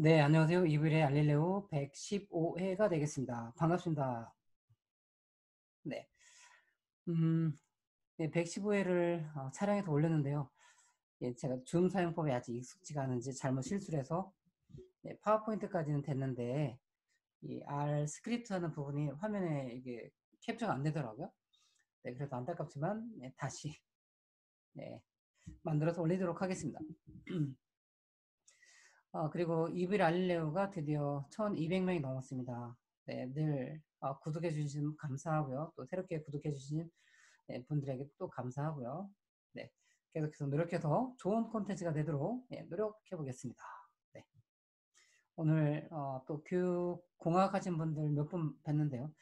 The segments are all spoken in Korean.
네, 안녕하세요. 이불의 알릴레오 115회가 되겠습니다. 반갑습니다. 네. 네, 115회를 촬영해서 올렸는데요. 예, 제가 줌 사용법이 아직 익숙지가 않은지 잘못 실수를 해서 네, 파워포인트까지는 됐는데 이 R 스크립트 하는 부분이 화면에 이게 캡처가 안 되더라고요. 네, 그래서 안타깝지만 네, 다시 네, 만들어서 올리도록 하겠습니다. 그리고 이불 알릴레오가 드디어 1200명이 넘었습니다. 네, 늘 구독해 주신 감사하고요. 또 새롭게 구독해 주신 네, 분들에게 또 감사하고요. 네, 계속해서 노력해서 좋은 콘텐츠가 되도록 네, 노력해 보겠습니다. 네, 오늘 또 교육 공학하신 분들 몇 분 뵀는데요.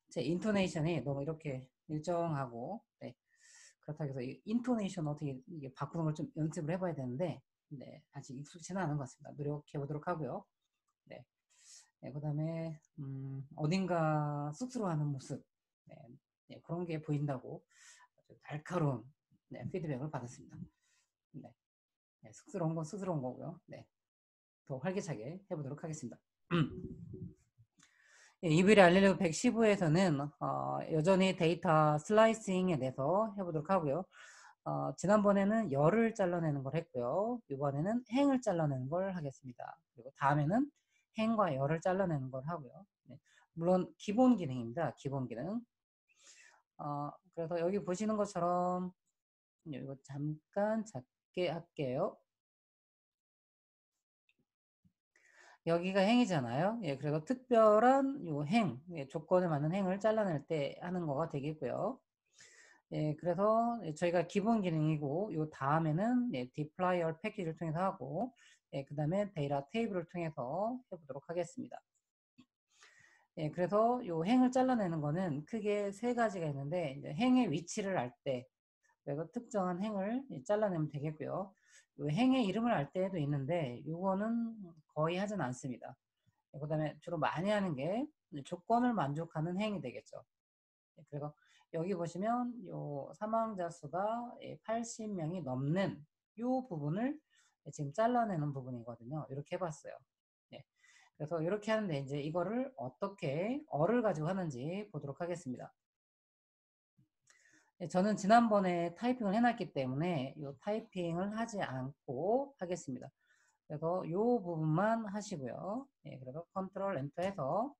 제 인토네이션이 너무 이렇게 일정하고 네, 그렇다고 해서 이 인토네이션 어떻게 이게 바꾸는 걸 좀 연습을 해봐야 되는데 네, 아직 익숙치는 않은 것 같습니다. 노력해 보도록 하고요. 네, 네, 그다음에 어딘가 쑥스러워하는 모습 네, 네, 그런 게 보인다고 아주 날카로운 네, 피드백을 받았습니다. 네, 네, 쑥스러운 건 쑥스러운 거고요. 네, 더 활기차게 해보도록 하겠습니다. 예, 이브리 알릴레오 115에서는 여전히 데이터 슬라이싱에 대해서 해보도록 하고요. 지난번에는 열을 잘라내는 걸 했고요. 이번에는 행을 잘라내는 걸 하겠습니다. 그리고 다음에는 행과 열을 잘라내는 걸 하고요. 네, 물론 기본 기능입니다. 기본 기능. 그래서 여기 보시는 것처럼 이거 잠깐 작게 할게요. 여기가 행이잖아요. 예, 그래서 특별한 요 행, 예, 조건에 맞는 행을 잘라낼 때 하는 거가 되겠고요. 예, 그래서 저희가 기본 기능이고 요 다음에는 예, deployer 패키지를 통해서 하고 예, 그 다음에 데이터 테이블을 통해서 해보도록 하겠습니다. 예, 그래서 요 행을 잘라내는 거는 크게 세 가지가 있는데 이제 행의 위치를 알 때, 그래서 특정한 행을 잘라내면 되겠고요. 요 행의 이름을 알 때도 있는데 요거는 거의 하진 않습니다. 그 다음에 주로 많이 하는 게 조건을 만족하는 행이 되겠죠. 예, 그리고 여기 보시면 요 사망자 수가 80명이 넘는 요 부분을 지금 잘라내는 부분이거든요. 이렇게 해봤어요. 네. 그래서 이렇게 하는데 이제 이거를 어떻게 어를 가지고 하는지 보도록 하겠습니다. 네, 저는 지난번에 타이핑을 해놨기 때문에 이 타이핑을 하지 않고 하겠습니다. 그래서 이 부분만 하시고요. 예, 그래서 컨트롤 엔터 해서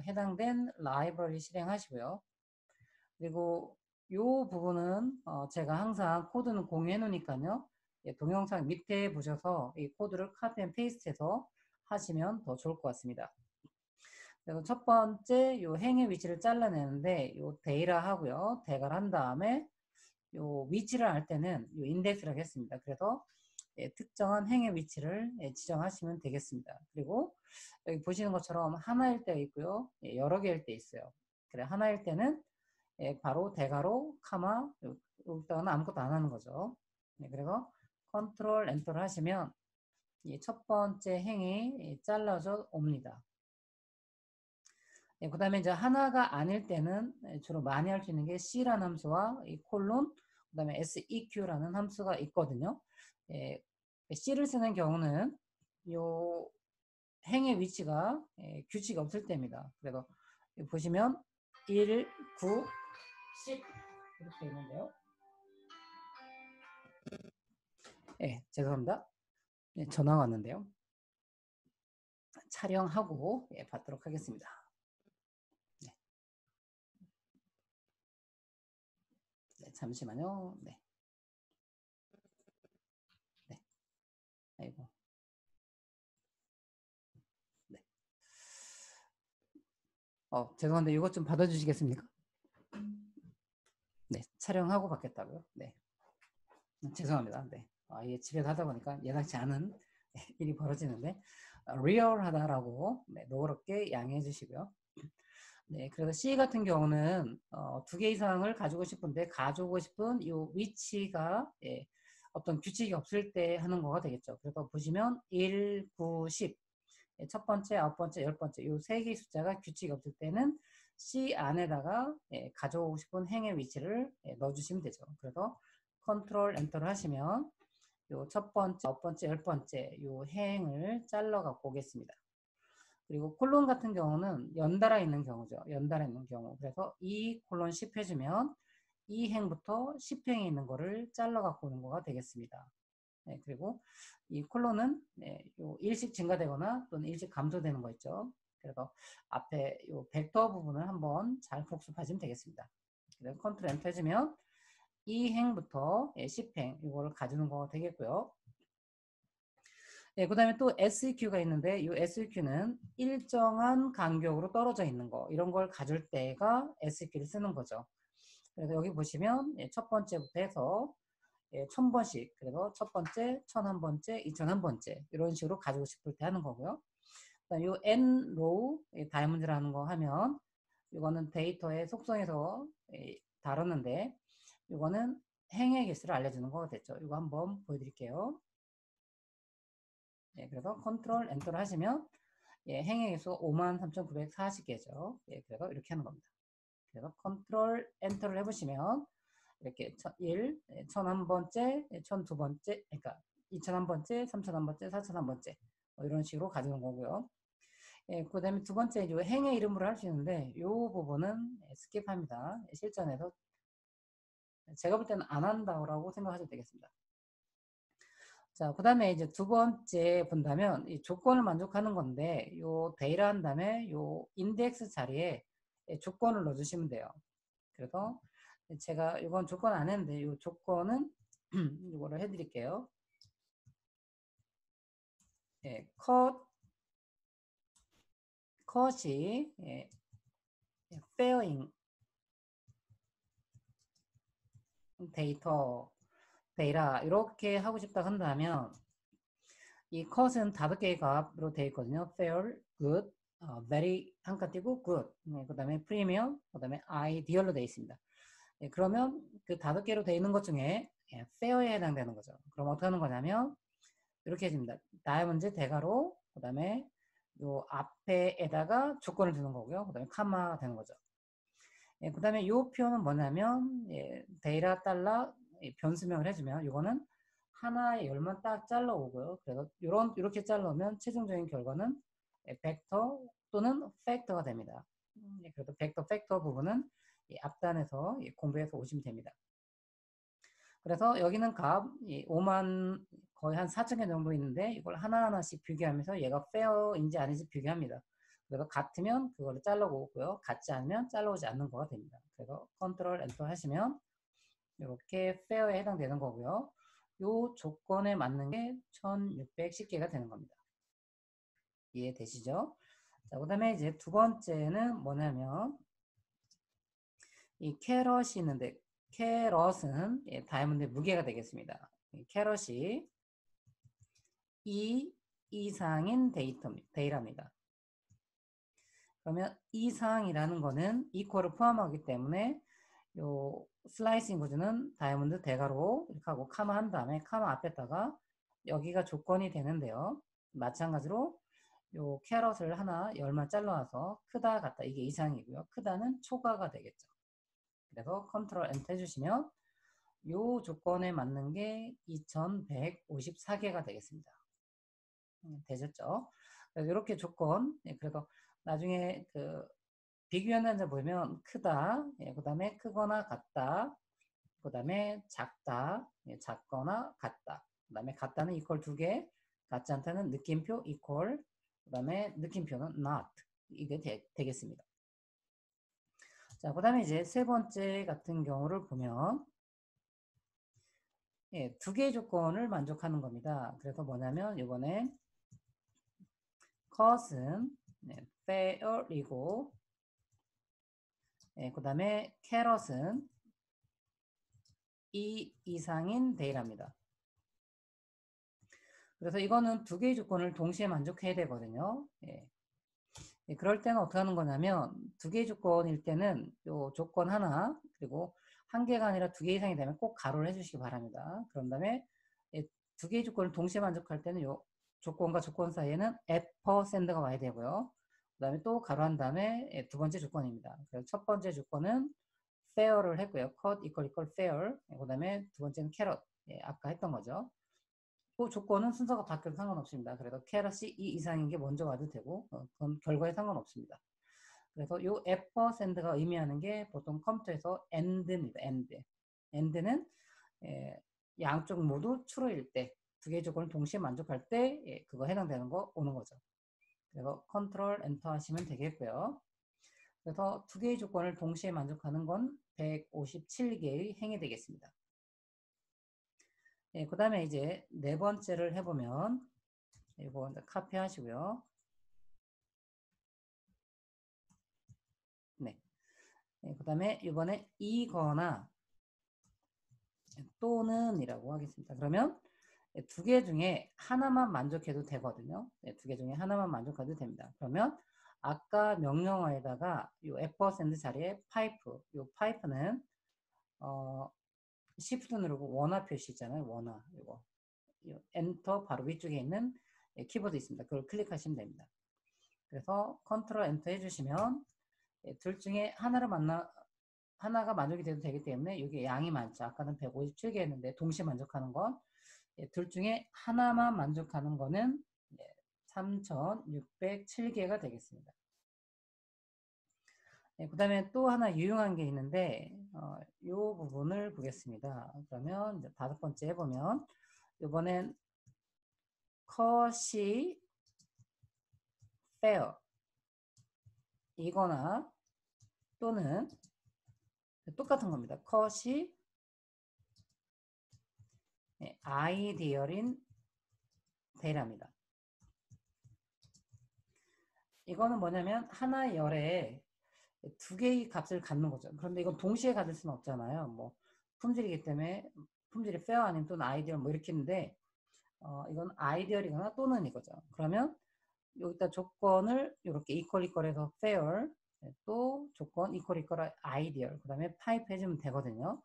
해당된 라이브러리 실행하시고요. 그리고 이 부분은 제가 항상 코드는 공유해 놓으니까요. 예, 동영상 밑에 보셔서 이 코드를 카피 앤 페이스트 해서 하시면 더 좋을 것 같습니다. 그래서 첫 번째 요 행의 위치를 잘라내는데 요 데이라 하고요. 대괄 한 다음에 요 위치를 알 때는 요 인덱스라고 했습니다. 그래서 예, 특정한 행의 위치를 예, 지정하시면 되겠습니다. 그리고 여기 보시는 것처럼 하나일 때 있고요. 예, 여러 개일 때 있어요. 그래 하나일 때는 예, 바로 대괄호, 카마, 여기다가는 아무것도 안 하는 거죠. 네, 그리고 컨트롤 엔터를 하시면 이 첫 번째 행이 잘라져 옵니다. 예, 그 다음에 이제 하나가 아닐 때는 주로 많이 할 수 있는 게 C라는 함수와 이 콜론, 그 다음에 SEQ라는 함수가 있거든요. 예, C를 쓰는 경우는 요 행의 위치가 규칙이 없을 때입니다. 그래서 보시면 1, 9, 10 이렇게 있는데요. 예, 죄송합니다. 예, 전화가 왔는데요. 촬영하고 예, 받도록 하겠습니다. 네, 네, 잠시만요. 네, 네, 아이고, 네. 죄송한데 이것 좀 받아주시겠습니까? 네, 촬영하고 받겠다고요. 네, 죄송합니다. 네, 이게 집에서 하다 보니까 예상치 않은 일이 벌어지는데 리얼하다라고 네, 노랗게 양해해 주시고요. 네, 그래서 C 같은 경우는 두 개 이상을 가지고 싶은데 가지고 싶은 이 위치가 예, 어떤 규칙이 없을 때 하는 거가 되겠죠. 그래서 보시면 1, 9, 10 첫 번째, 아홉 번째, 열 번째 이 세 개의 숫자가 규칙이 없을 때는 C 안에다가 예, 가져오고 싶은 행의 위치를 예, 넣어주시면 되죠. 그래서 컨트롤 엔터를 하시면 요 첫 번째, 아홉 번째, 열 번째 요 행을 잘라 갖고 오겠습니다. 그리고 콜론 같은 경우는 연달아 있는 경우죠. 연달아 있는 경우. 그래서 2 콜론 10 해주면 이 행부터 10행에 있는 거를 잘라 갖고 오는 거가 되겠습니다. 네, 그리고 이 콜론은 네, 요 일씩 증가되거나 또는 일씩 감소되는 거 있죠. 그래서 앞에 요 벡터 부분을 한번 잘 복습하시면 되겠습니다. 그래서 컨트롤 엔터 해주면 이 행부터 10행 이거를 가지는 거가 되겠고요. 네, 그 다음에 또 SEQ가 있는데 이 SEQ는 일정한 간격으로 떨어져 있는 거 이런 걸 가질 때가 SEQ를 쓰는 거죠. 그래서 여기 보시면 첫 번째부터 해서 1000번씩 그래서 첫 번째, 1001번째, 2001번째 이런 식으로 가지고 싶을 때 하는 거고요. 그다음 요 n 로우 다이아몬드라는 거 하면 이거는 데이터의 속성에서 다뤘는데 이거는 행의 개수를 알려주는 거가 됐죠. 이거 한번 보여드릴게요. 그래서 컨트롤 엔터를 하시면 행의 개수가 53,940개죠. 그래서 이렇게 하는 겁니다. 그래서 컨트롤 엔터를 해보시면 이렇게 1, 1001번째, 1002번째, 그러니까 2001번째, 3001번째, 4001번째 이런 식으로 가져온 거고요. 그 다음에 두 번째 이 행의 이름으로 할 수 있는데 이 부분은 스킵합니다. 실전에서 제가 볼 때는 안 한다고 생각하셔도 되겠습니다. 자, 그 다음에 이제 두 번째 본다면 이 조건을 만족하는 건데 요 데이터 한 다음에 요 인덱스 자리에 조건을 넣어주시면 돼요. 그래서 제가 이건 조건 안 했는데 요 조건은 이거를 해드릴게요. 컷이 페어잉 데이터 이렇게 하고 싶다 한다면 이 컷은 5개의 값으로 되어 있거든요. fair, good, very 한 칸 띄고 good, 그 다음에 premium, 그 다음에 ideal로 되어 있습니다. 그러면 그 5개로 되어 있는 것 중에 fair에 해당되는 거죠. 그럼 어떻게 하는 거냐면 이렇게 해줍니다. 다이아몬드 대괄호, 그 다음에 요 앞에다가 조건을 두는 거고요. 그 다음에 카마가 되는 거죠. 그 다음에 이 표현은 뭐냐면 데이터 달러 변수명을 해주면 이거는 하나의 열만 딱 잘라 오고요. 그래서 이렇게 잘라 오면 최종적인 결과는 벡터 또는 팩터가 됩니다. 그래서 벡터 팩터 부분은 앞단에서 공부해서 오시면 됩니다. 그래서 여기는 값 5만 거의 한 4천 개 정도 있는데 이걸 하나하나씩 비교하면서 얘가 페어인지 아닌지 비교합니다. 그래서 같으면 그거를 잘라오고요. 같지 않으면 잘라오지 않는 거가 됩니다. 그래서 컨트롤 엔터 하시면 이렇게 페어에 해당되는 거고요. 요 조건에 맞는 게 1610개가 되는 겁니다. 이해되시죠? 자, 그 다음에 이제 두 번째는 뭐냐면 이 캐럿이 있는데 캐럿은 다이아몬드의 무게가 되겠습니다. 캐럿이 2 이상인 데이터입니다. 그러면 이상이라는 거는 이퀄을 포함하기 때문에 요 슬라이싱 구조는 다이아몬드 대괄호 이렇게 하고 카마 한 다음에 카마 앞에다가 여기가 조건이 되는데요. 마찬가지로 요 캐럿을 하나 열만 잘라와서 크다 같다 이게 이상이고요. 크다는 초과가 되겠죠. 그래서 컨트롤 엔터 해주시면 요 조건에 맞는 게 2154개가 되겠습니다. 되셨죠? 이렇게 조건, 그래서 나중에 그 비교현상자 보면 크다, 그 다음에 크거나 같다, 그 다음에 작다, 작거나 같다, 그 다음에 같다는 이퀄 2개, 같지 않다는 느낌표 이퀄, 그 다음에 느낌표는 not 이게 되겠습니다. 자, 그 다음에 이제 세 번째 같은 경우를 보면 2개의 조건을 만족하는 겁니다. 그래서 뭐냐면 이번에 cos은 fair이고 그 다음에 carrot은 2 이상인 데이터입니다. 그래서 이거는 2개의 조건을 동시에 만족해야 되거든요. 그럴 때는 어떻게 하는 거냐면 2개의 조건일 때는 요 조건 하나 그리고 1개가 아니라 2개 이상이 되면 꼭 가로를 해주시기 바랍니다. 그런 다음에 2개의 조건을 동시에 만족할 때는 요 조건과 조건 사이에는 @%가 와야 되고요. 그 다음에 또 가로한 다음에 두 번째 조건입니다. 그래서 첫 번째 조건은 fair를 했고요. cut equal fair. 그 다음에 두 번째는 carrot. 아까 했던 거죠. 그 조건은 순서가 바뀌어도 상관없습니다. 그래서 캐럿이 2 이상인 게 먼저 와도 되고 그건 결과에 상관없습니다. 그래서 요 앳퍼센드가 의미하는 게 보통 컴퓨터에서 end입니다. end는 양쪽 모두 true일 때, 두 개의 조건을 동시에 만족할 때 그거 해당되는 거 오는 거죠. 그래서 컨트롤 엔터 하시면 되겠고요. 그래서 두 개의 조건을 동시에 만족하는 건 157개의 행이 되겠습니다. 그 다음에 이제 네 번째를 해보면 이거 이제 카피 하시고요. 네. 그 다음에 이번에 이거나 또는 이라고 하겠습니다. 그러면 두 개 중에 하나만 만족해도 되거든요. 두 개 중에 하나만 만족해도 됩니다. 그러면 아까 명령어에다가 이 앳퍼센드 자리에 파이프, 이 파이프는 시프트 누르고 원화 표시 있잖아요. 원화 이거 엔터 바로 위쪽에 있는 키보드 있습니다. 그걸 클릭하시면 됩니다. 그래서 컨트롤 엔터 해주시면 둘 중에 하나가 만족이 돼도 되기 때문에 이게 양이 많죠. 아까는 157개 했는데 동시에 만족하는 건 둘 중에 하나만 만족하는 거는 3,607개가 되겠습니다. 그 다음에 또 하나 유용한 게 있는데 이 부분을 보겠습니다. 그러면 이제 다섯 번째 해보면 이번엔 컷이 fair 이거나 또는 똑같은 겁니다. 컷이 아이디얼인 데이터입니다. 이거는 뭐냐면 하나의 열에 두 개의 값을 갖는 거죠. 그런데 이건 동시에 가질 수는 없잖아요. 뭐 품질이기 때문에 품질이 페어 아니면 또는 아이디얼 뭐 이렇게 있는데 이건 아이디얼이거나 또는 이거죠. 그러면 여기다 조건을 이렇게 이퀄해서 fair 또 조건 이퀄 아이디얼 그 다음에 파이프 해주면 되거든요.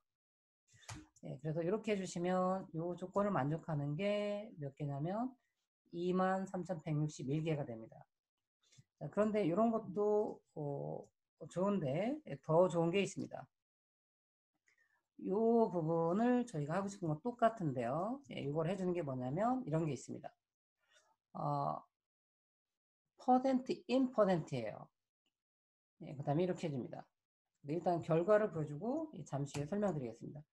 그래서 이렇게 해주시면 이 조건을 만족하는 게 몇 개냐면 23,161개가 됩니다. 자, 그런데 이런 것도 좋은데 더 좋은 게 있습니다. 이 부분을 저희가 하고 싶은 건 똑같은데요. 이걸 해주는 게 뭐냐면 이런 게 있습니다. 퍼센트 인 퍼센트예요. 그 다음에 이렇게 해줍니다. 일단 결과를 보여주고 잠시 후에 설명드리겠습니다.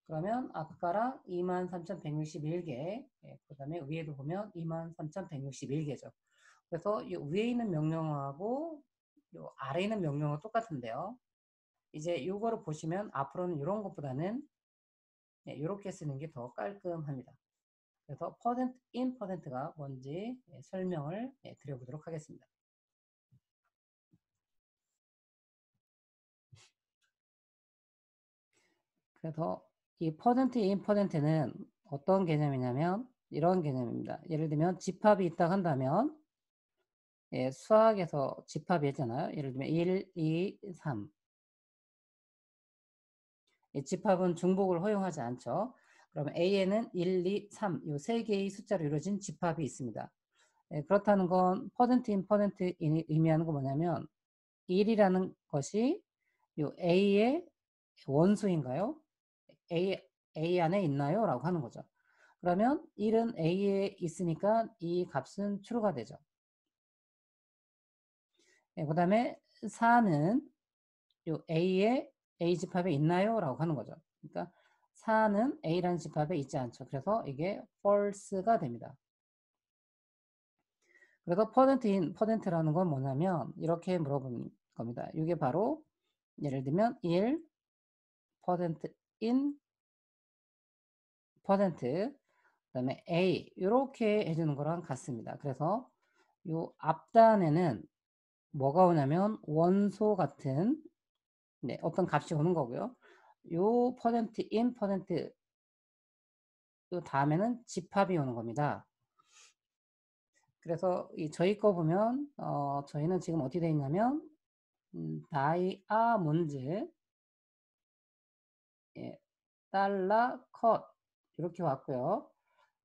그러면 아까랑 23,161개, 그 다음에 위에도 보면 23,161개죠. 그래서 이 위에 있는 명령어하고 이 아래에 있는 명령어 똑같은데요. 이제 이거를 보시면 앞으로는 이런 것보다는 이렇게 쓰는 게 더 깔끔합니다. 그래서 퍼센트 인 퍼센트가 뭔지 설명을 드려보도록 하겠습니다. 그래서 이 퍼센트 인 퍼센트는 어떤 개념이냐면 이런 개념입니다. 예를 들면 집합이 있다 한다면 수학에서 집합이 있잖아요. 예를 들면 1, 2, 3 집합은 중복을 허용하지 않죠. 그러면 A에는 1, 2, 3 이 세 개의 숫자로 이루어진 집합이 있습니다. 그렇다는 건 퍼센트인 퍼센트 의미하는 건 뭐냐면 1이라는 것이 이 A의 원수인가요? A 안에 있나요? 라고 하는 거죠. 그러면 1은 A에 있으니까 이 값은 true가 되죠. 그 다음에 4는 요 A에 A 집합에 있나요? 라고 하는 거죠. 그러니까 4는 A라는 집합에 있지 않죠. 그래서 이게 false가 됩니다. 그래서 퍼센트인 퍼센트라는 건 뭐냐면 이렇게 물어보는 겁니다. 이게 바로 예를 들면 1 퍼센트인 퍼센트 그다음에 A 이렇게 해주는 거랑 같습니다. 그래서 요 앞단에는 뭐가 오냐면 원소 같은 어떤 값이 오는 거고요. 요 퍼센트인 퍼센트 요 다음에는 집합이 오는 겁니다. 그래서 저희 거 보면 저희는 지금 어떻게 되어 있냐면 다이아몬드 달러 컷 이렇게 왔고요.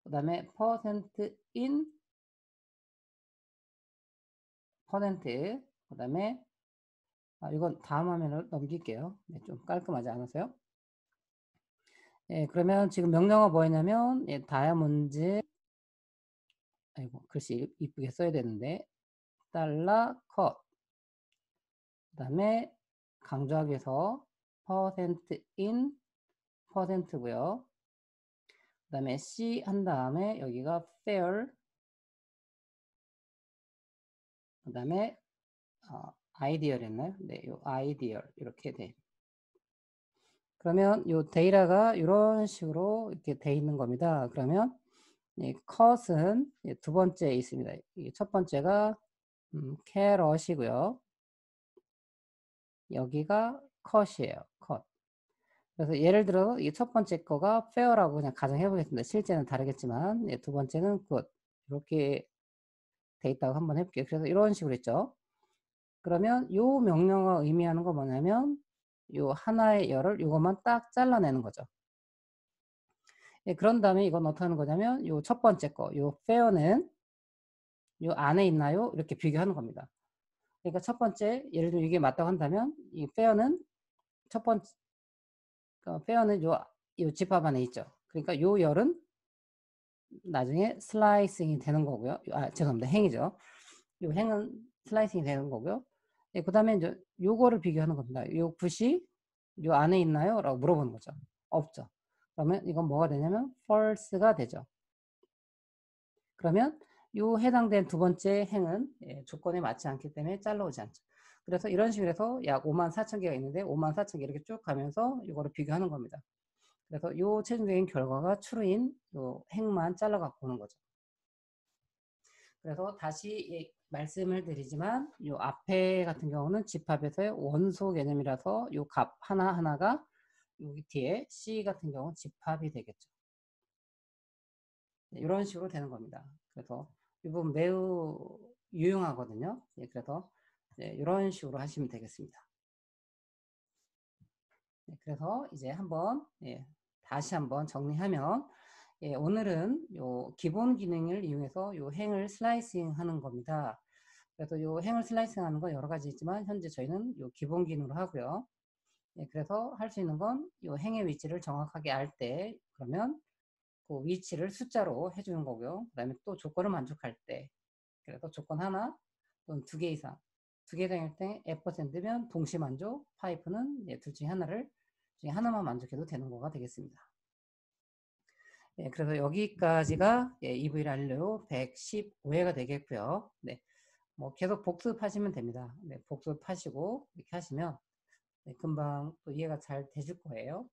그 다음에 퍼센트인 퍼센트 그 다음에 이건 다음 화면을 넘길게요. 좀 깔끔하지 않으세요? 그러면 지금 명령어 뭐였냐면 다이아몬드 아이고, 글씨 이쁘게 써야 되는데, 달러 컷. 그 다음에 강조하기 위해서 퍼센트 인 퍼센트고요. 그 다음에 C 한 다음에 여기가 fair. 그 다음에 아이디얼 했나요? 네, 요 아이디얼 이렇게 돼. 그러면 요 데이터가 이런 식으로 이렇게 돼 있는 겁니다. 그러면 이 컷은 두 번째에 있습니다. 첫 번째가 캐럿이고요. 여기가 컷이에요. 컷. 그래서 예를 들어 이 첫 번째 거가 fair라고 그냥 가정해 보겠습니다. 실제는 다르겠지만 두 번째는 good. 이렇게 돼 있다고 한번 해볼게요. 그래서 이런 식으로 했죠. 그러면 요 명령어가 의미하는 거 뭐냐면 요 하나의 열을 요것만 딱 잘라내는 거죠. 예, 그런 다음에 이건 어떻게 하는 거냐면 요 첫 번째 거, 요 fair는 요 안에 있나요? 이렇게 비교하는 겁니다. 그러니까 첫 번째, 예를 들어 이게 맞다고 한다면 이 fair는 첫 번째, fair는 요 집합 안에 있죠. 그러니까 요 열은 나중에 슬라이싱이 되는 거고요. 죄송합니다. 행이죠. 요 행은 슬라이싱이 되는 거고요. 예, 그 다음에 이제 요거를 비교하는 겁니다. 요 굿이 요 안에 있나요? 라고 물어보는 거죠. 없죠. 그러면 이건 뭐가 되냐면 false가 되죠. 그러면 요 해당된 두 번째 행은 조건에 맞지 않기 때문에 잘라오지 않죠. 그래서 이런 식으로 해서 약 54,000개가 있는데 54,000개 이렇게 쭉 가면서 이거를 비교하는 겁니다. 그래서 요 최종적인 결과가 true인 요 행만 잘라 갖고 오는 거죠. 그래서 다시 말씀을 드리지만 요 앞에 같은 경우는 집합에서의 원소 개념이라서 요 값 하나하나가 여기 뒤에 C 같은 경우 집합이 되겠죠. 이런 식으로 되는 겁니다. 그래서 이 부분 매우 유용하거든요. 그래서 이런 식으로 하시면 되겠습니다. 그래서 이제 한번 다시 한번 정리하면 오늘은 요 기본 기능을 이용해서 요 행을 슬라이싱 하는 겁니다. 그래서 요 행을 슬라이싱 하는 건 여러 가지 있지만 현재 저희는 요 기본 기능으로 하고요. 그래서 할 수 있는 건 요 행의 위치를 정확하게 알 때 그러면 그 위치를 숫자로 해주는 거고요. 그 다음에 또 조건을 만족할 때 그래서 조건 하나 또는 두 개 이상 두 개 이상일 때 F%면 동시 만족, 파이프는 둘 중에 하나만 만족해도 되는 거가 되겠습니다. 그래서 여기까지가 EV랄류 115회가 되겠고요. 네, 뭐 계속 복습하시면 됩니다. 네, 복습하시고 이렇게 하시면 금방 또 이해가 잘 되실 거예요.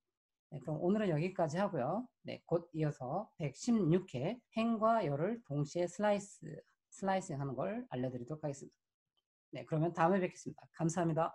네, 그럼 오늘은 여기까지 하고요. 네, 곧 이어서 116회 행과 열을 동시에 슬라이싱 하는 걸 알려드리도록 하겠습니다. 네, 그러면 다음에 뵙겠습니다. 감사합니다.